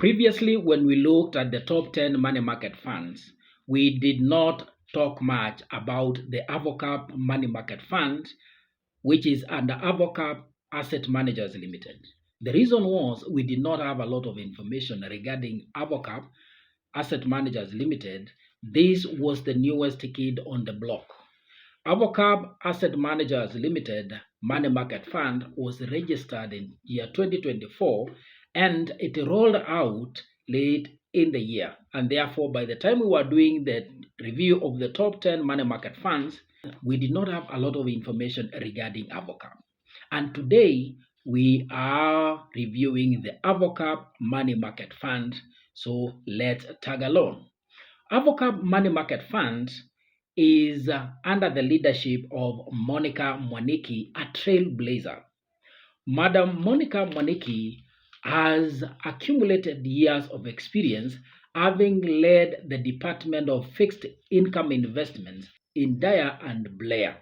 Previously, when we looked at the top 10 money market funds, we did not talk much about the Arvocap Money Market Fund, which is under Arvocap Asset Managers Limited. The reason was we did not have a lot of information regarding Arvocap Asset Managers Limited. This was the newest kid on the block. Arvocap Asset Managers Limited Money Market Fund was registered in year 2024 and it rolled out late in the year. And therefore, by the time we were doing the review of the top 10 money market funds, we did not have a lot of information regarding Arvocap. And today, we are reviewing the Arvocap Money Market Fund. So let's tag along. Arvocap Money Market Fund is under the leadership of Monica Mwaniki, a trailblazer. Madam Monica Mwaniki has accumulated years of experience having led the Department of Fixed Income Investments in Dyer and Blair,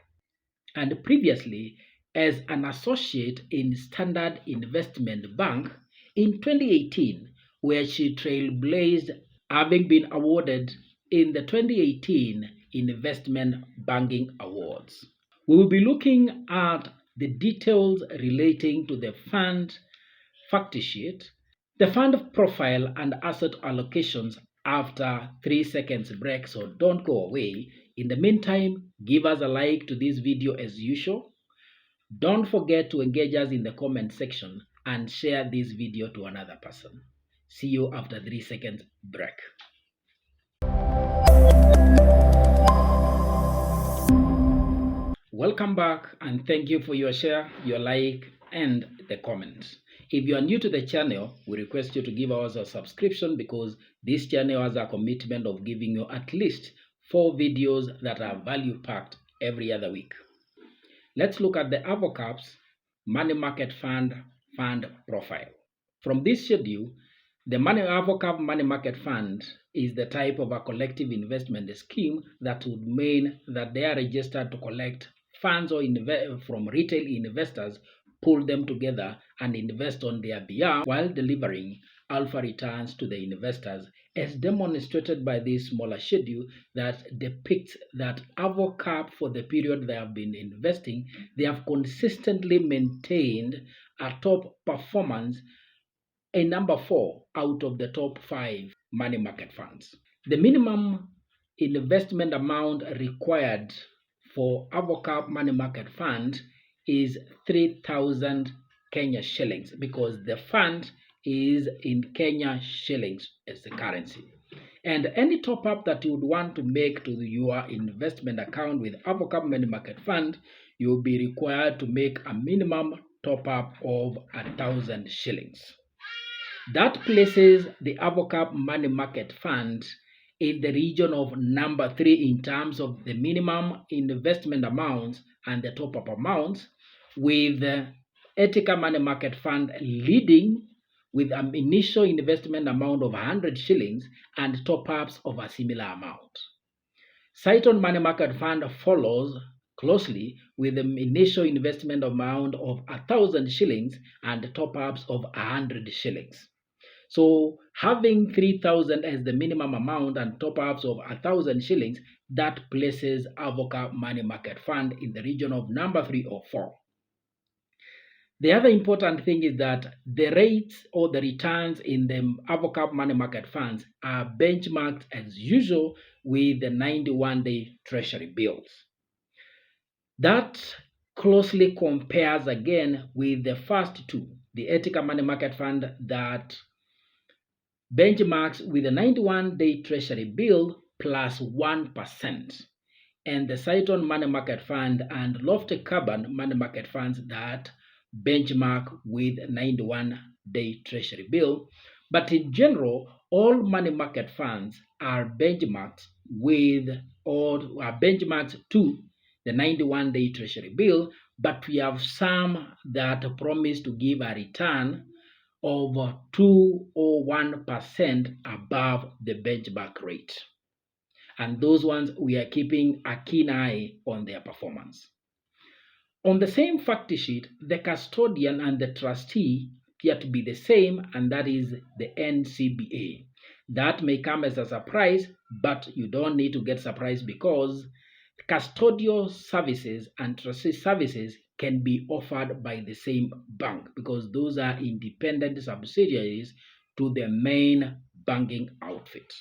and previously as an associate in Standard Investment Bank in 2018, where she trailblazed, having been awarded in the 2018 Investment Banking Awards. We will be looking at the details relating to the fund fact sheet, the fund profile, and asset allocations after 3 seconds break, so don't go away. In the meantime, give us a like to this video as usual. Don't forget to engage us in the comment section and share this video to another person. See you after 3 seconds break. Welcome back and thank you for your share, your like, and the comments. If you are new to the channel, we request you to give us a subscription because this channel has a commitment of giving you at least 4 videos that are value-packed every other week. Let's look at the Arvocap's Money Market Fund profile. From this schedule, the Arvocap Money Market Fund is the type of a collective investment scheme that would mean that they are registered to collect funds or from retail investors, pull them together and invest on their behalf while delivering alpha returns to the investors, as demonstrated by this smaller schedule that depicts that Arvocap, for the period they have been investing, they have consistently maintained a top performance in number 4 out of the top 5 money market funds. The minimum investment amount required for Arvocap Money Market Fund is 3,000 Kenya shillings because the fund is in Kenya shillings as the currency. And any top up that you would want to make to your investment account with Arvocap Money Market Fund, you will be required to make a minimum top up of 1,000 shillings. That places the Arvocap Money Market Fund in the region of number 3 in terms of the minimum investment amounts and the top-up amounts, with Ethica Money Market Fund leading with an initial investment amount of 100 shillings and top-ups of a similar amount. Saiton Money Market Fund follows closely with the initial investment amount of 1,000 shillings and top-ups of 100 shillings. So having 3,000 as the minimum amount and top-ups of 1,000 shillings, that places Arvocap Money Market Fund in the region of number 3 or 4. The other important thing is that the rates or the returns in the Arvocap Money Market Funds are benchmarked as usual with the 91-day treasury bills. That closely compares again with the first two, the Ethica Money Market Fund that benchmarks with the 91-day treasury bill plus 1%, and the Saiton Money Market Fund and Lofty Carbon Money Market Funds that benchmark with 91-day treasury bill. But in general, all money market funds are benchmarked with or are benchmarked to the 91-day treasury bill, but we have some that promise to give a return of 2 or 1% above the benchmark rate. And those ones, we are keeping a keen eye on their performance. On the same fact sheet, the custodian and the trustee appear to be the same, and that is the NCBA. That may come as a surprise, but you don't need to get surprised because custodial services and trustee services can be offered by the same bank because those are independent subsidiaries to the main banking outfit.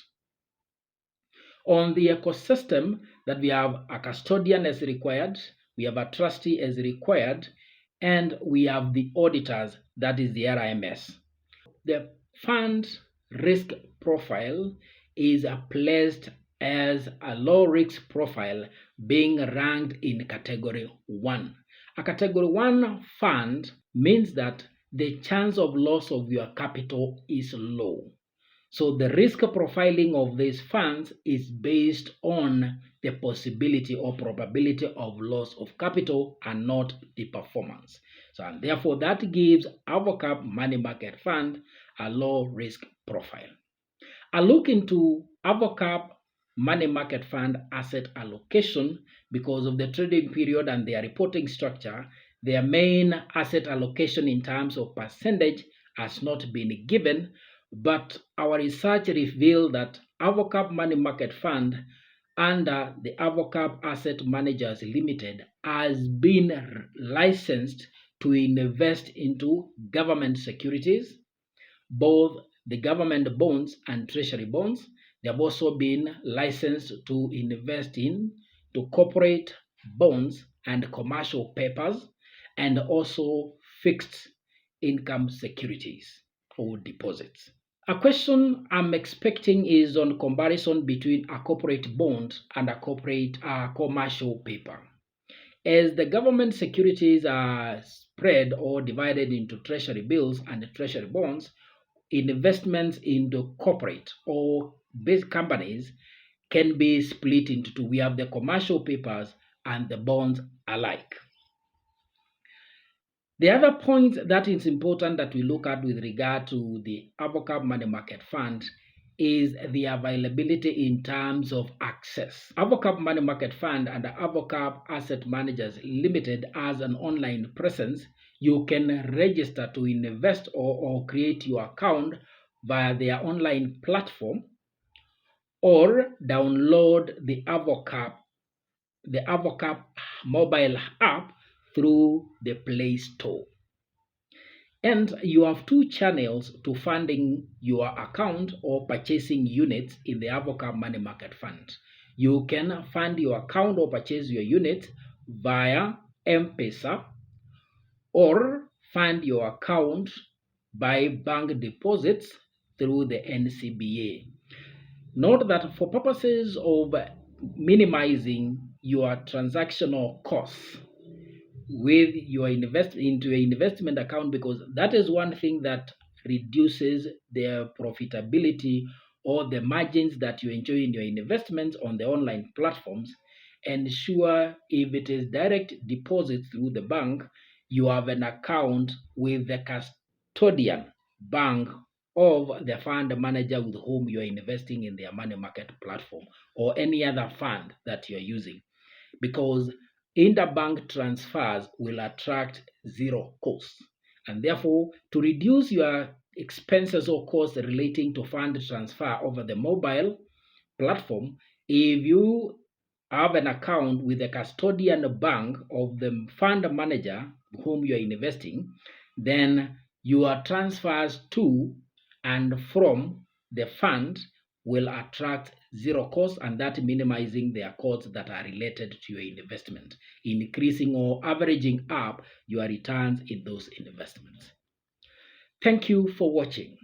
On the ecosystem, that we have a custodian as required, we have a trustee as required, and we have the auditors, that is the RIMS. The fund risk profile is placed as a low risk profile being ranked in category 1. A category 1 fund means that the chance of loss of your capital is low. So the risk profiling of these funds is based on the possibility or probability of loss of capital and not the performance. So and therefore that gives Arvocap Money Market Fund a low risk profile. A look into Arvocap Money Market Fund asset allocation, because of the trading period and their reporting structure, their main asset allocation in terms of percentage has not been given, but our research revealed that Arvocap Money Market Fund under the Arvocap Asset Managers Limited has been licensed to invest into government securities, both the government bonds and treasury bonds. They have also been licensed to invest to corporate bonds and commercial papers, and also fixed income securities or deposits. A question I'm expecting is on comparison between a corporate bond and a corporate commercial paper. As the government securities are spread or divided into treasury bills and treasury bonds, investments into corporate or base companies can be split into two. We have the commercial papers and the bonds alike. The other point that is important that we look at with regard to the Arvocap Money Market Fund is the availability in terms of access. Arvocap Money Market Fund and the Arvocap Asset Managers Limited as an online presence. You can register to invest or create your account via their online platform, or download the Arvocap mobile app through the Play Store. And you have two channels to funding your account or purchasing units in the Arvocap Money Market Fund. You can fund your account or purchase your unit via M-Pesa, or fund your account by bank deposits through the NCBA. Note that for purposes of minimizing your transactional costs with your investment account, because that is one thing that reduces the profitability or the margins that you enjoy in your investments on the online platforms. Ensure if it is direct deposit through the bank, you have an account with the custodian bank of the fund manager with whom you are investing in their money market platform or any other fund that you are using, because interbank transfers will attract zero cost. And therefore, to reduce your expenses or costs relating to fund transfer over the mobile platform, if you have an account with a custodian bank of the fund manager whom you are investing, then your transfers to and from the fund will attract zero cost, and that minimizing their costs that are related to your investment, increasing or averaging up your returns in those investments. Thank you for watching.